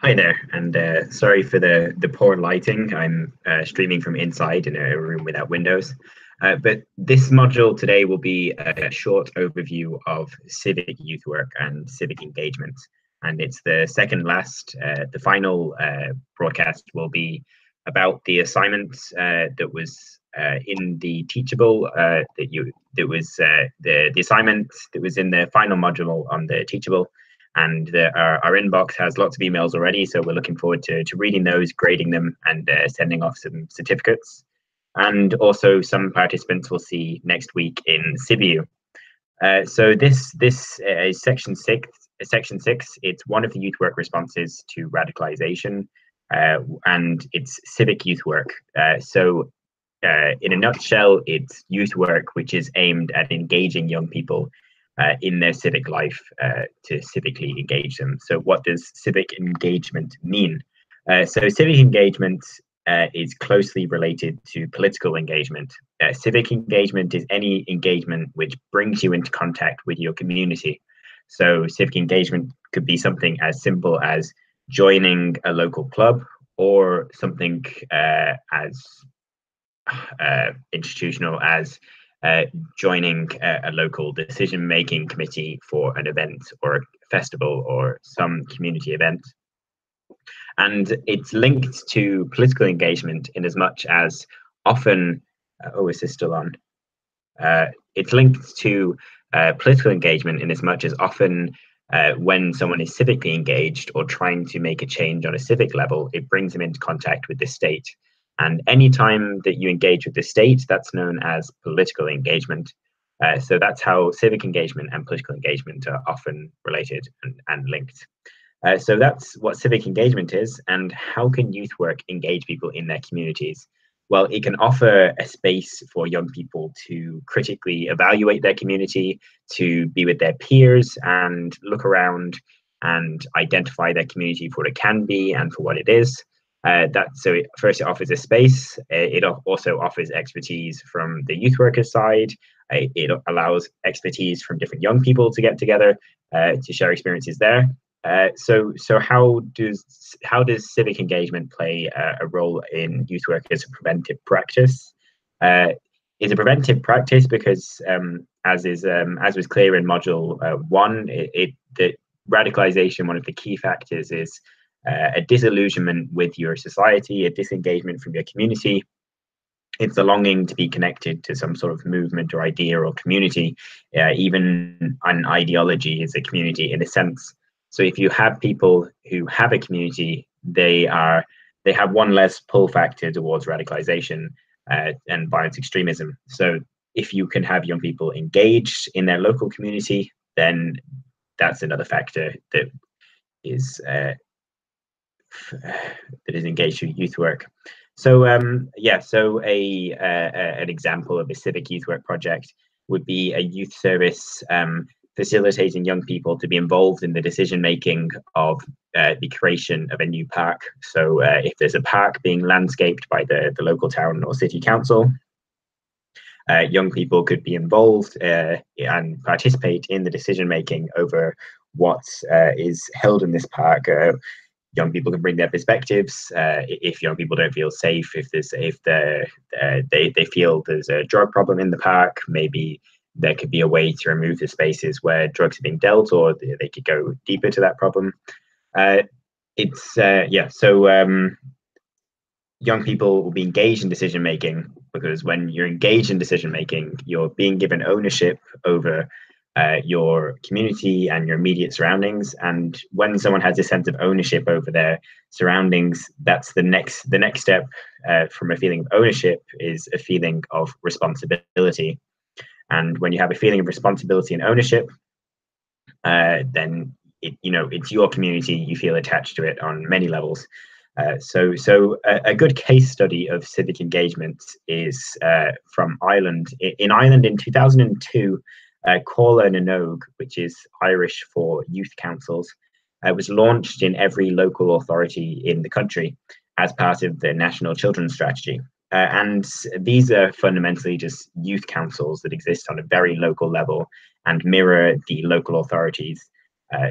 Hi there, and sorry for the poor lighting. I'm streaming from inside in a room without windows. But this module today will be a short overview of civic youth work and civic engagement. And it's the second last, the final broadcast will be about the assignment that was in the Teachable, the assignment that was in the final module on the Teachable, and our inbox has lots of emails already, so we're looking forward to reading those, grading them, and sending off some certificates. And also some participants will see next week in Civic. So this is section six. Section six. It's one of the youth work responses to radicalization, and it's civic youth work. In a nutshell, it's youth work which is aimed at engaging young people in their civic life, to civically engage them. So what does civic engagement mean? So civic engagement is closely related to political engagement. Civic engagement is any engagement which brings you into contact with your community. So civic engagement could be something as simple as joining a local club, or something as institutional as joining a local decision-making committee for an event or a festival or some community event. And it's linked to political engagement in as much as often, is this still on? It's linked to political engagement in as much as often when someone is civically engaged or trying to make a change on a civic level, it brings them into contact with the state. And anytime that you engage with the state, that's known as political engagement. So that's how civic engagement and political engagement are often related and linked. So that's what civic engagement is. And how can youth work engage people in their communities? Well, it can offer a space for young people to critically evaluate their community, to be with their peers and look around and identify their community for what it can be and for what it is. First, it offers a space. It also offers expertise from the youth worker side. It allows expertise from different young people to get together to share experiences there. So how does civic engagement play a role in youth work as a preventive practice? Is a preventive practice because, as was clear in module one, the radicalization, one of the key factors is a disillusionment with your society, a disengagement from your community. It's a longing to be connected to some sort of movement or idea or community. Even an ideology is a community in a sense. So if you have people who have a community, they have one less pull factor towards radicalization and violent extremism. So if you can have young people engaged in their local community, then that's another factor that is engaged with youth work. So an example of a civic youth work project would be a youth service facilitating young people to be involved in the decision making of the creation of a new park. So if there's a park being landscaped by the local town or city council, young people could be involved and participate in the decision making over what is held in this park. Young people can bring their perspectives. If young people don't feel safe, if they feel there's a drug problem in the park, maybe there could be a way to remove the spaces where drugs are being dealt, or they could go deeper to that problem. Young people will be engaged in decision making, because when you're engaged in decision making, you're being given ownership over your community and your immediate surroundings. And when someone has a sense of ownership over their surroundings, that's the next step from a feeling of ownership is a feeling of responsibility. And when you have a feeling of responsibility and ownership, then it's your community. You feel attached to it on many levels. So a good case study of civic engagement is from Ireland. In Ireland in 2002, Cóla na nÓg, which is Irish for youth councils, was launched in every local authority in the country as part of the National Children's Strategy. And these are fundamentally just youth councils that exist on a very local level and mirror the local authorities'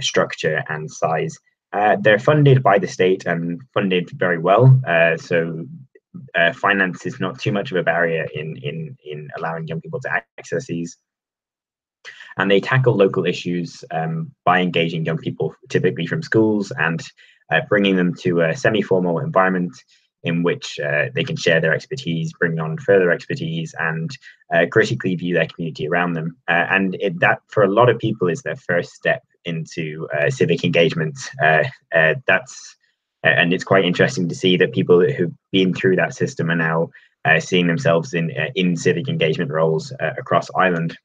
structure and size. They're funded by the state and funded very well. So finance is not too much of a barrier in allowing young people to access these. And they tackle local issues by engaging young people, typically from schools, and bringing them to a semi-formal environment in which they can share their expertise, bring on further expertise, and critically view their community around them. That, for a lot of people, is their first step into civic engagement. And it's quite interesting to see that people who've been through that system are now seeing themselves in civic engagement roles across Ireland.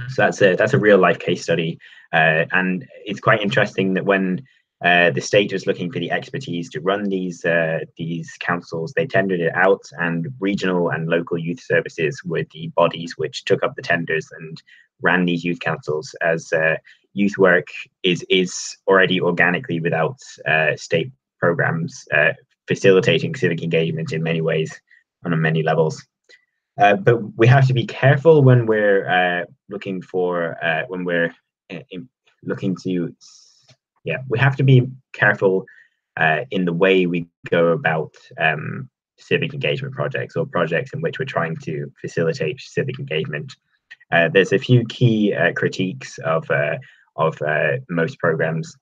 So that's a real life case study, and it's quite interesting that when the state was looking for the expertise to run these councils, they tendered it out, and regional and local youth services were the bodies which took up the tenders and ran these youth councils, as youth work is already organically without state programs facilitating civic engagement in many ways and on many levels. But we have to be careful when we're looking for we have to be careful in the way we go about civic engagement projects, or projects in which we're trying to facilitate civic engagement. There's a few key critiques of most programs.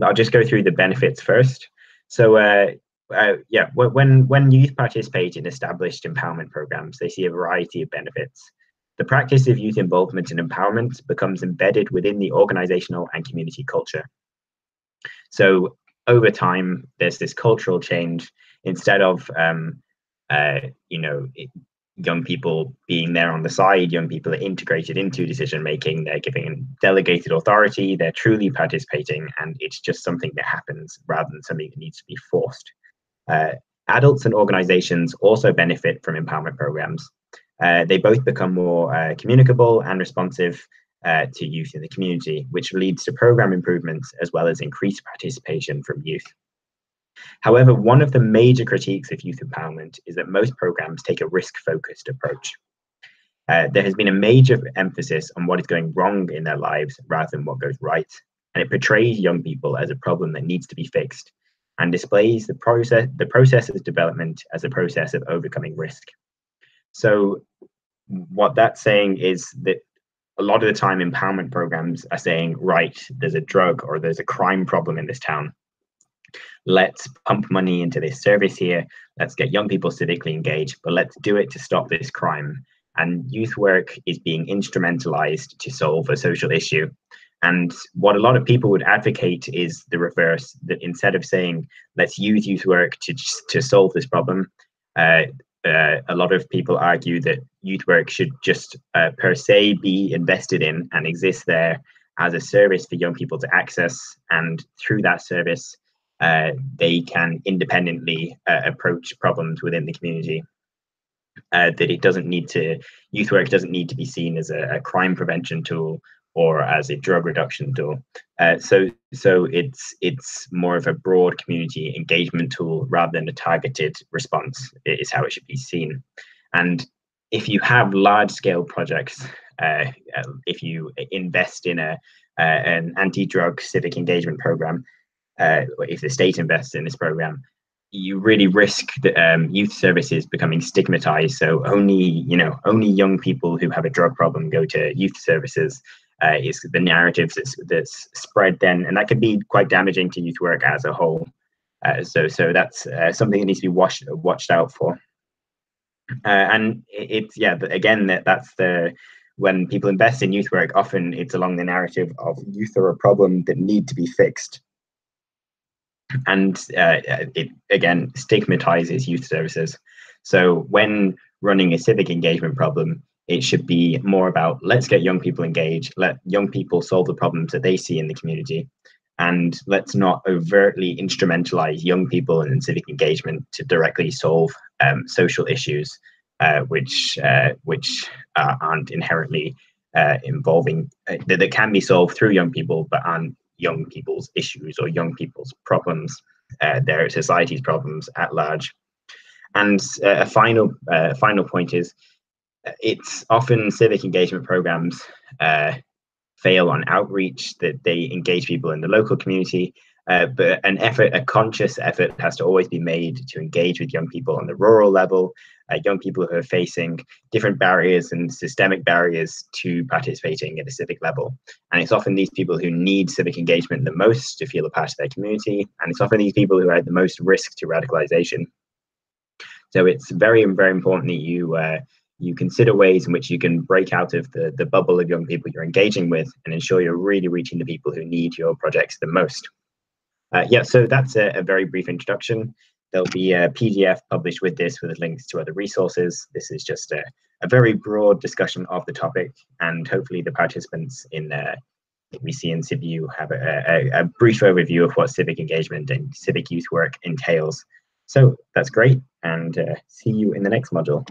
I'll just go through the benefits first. So when youth participate in established empowerment programs, they see a variety of benefits. The practice of youth involvement and empowerment becomes embedded within the organizational and community culture. So over time, there's this cultural change. Instead of young people being there on the side, young people are integrated into decision making. They're given delegated authority. They're truly participating, and it's just something that happens rather than something that needs to be forced. Adults and organizations also benefit from empowerment programs. They both become more communicable and responsive to youth in the community, which leads to program improvements as well as increased participation from youth. However, one of the major critiques of youth empowerment is that most programs take a risk-focused approach. There has been a major emphasis on what is going wrong in their lives rather than what goes right, and it portrays young people as a problem that needs to be fixed, and displays the process of development as a process of overcoming risk. So what that's saying is that a lot of the time empowerment programs are saying, right, there's a drug or there's a crime problem in this town. Let's pump money into this service here. Let's get young people civically engaged, but let's do it to stop this crime. And youth work is being instrumentalized to solve a social issue. And what a lot of people would advocate is the reverse, that instead of saying, let's use youth work to solve this problem, a lot of people argue that youth work should just per se be invested in and exist there as a service for young people to access. And through that service, they can independently approach problems within the community. That youth work doesn't need to be seen as a crime prevention tool or as a drug reduction tool. So it's more of a broad community engagement tool rather than a targeted response, is how it should be seen. And if you have large scale projects, if you invest in an anti-drug civic engagement program, if the state invests in this program, you really risk the youth services becoming stigmatized. So only young people who have a drug problem go to youth services. Is the narrative that's spread then, and that could be quite damaging to youth work as a whole. So that's something that needs to be watched out for. And when people invest in youth work, often it's along the narrative of youth are a problem that need to be fixed. And it again stigmatizes youth services. So when running a civic engagement problem, it should be more about, let's get young people engaged, let young people solve the problems that they see in the community, and let's not overtly instrumentalize young people in civic engagement to directly solve social issues which aren't inherently involving, that can be solved through young people, but aren't young people's issues or young people's problems, their society's problems at large. And a final point is, it's often civic engagement programs fail on outreach, that they engage people in the local community. But a conscious effort has to always be made to engage with young people on the rural level, young people who are facing different barriers and systemic barriers to participating at a civic level. And it's often these people who need civic engagement the most to feel a part of their community. And it's often these people who are at the most risk to radicalization. So it's very, very important that you consider ways in which you can break out of the bubble of young people you're engaging with and ensure you're really reaching the people who need your projects the most. Yeah, so that's a very brief introduction. There'll be a PDF published with this with links to other resources. This is just a very broad discussion of the topic, and hopefully the participants in we see in CiviU have a brief overview of what civic engagement and civic youth work entails. So that's great, and see you in the next module.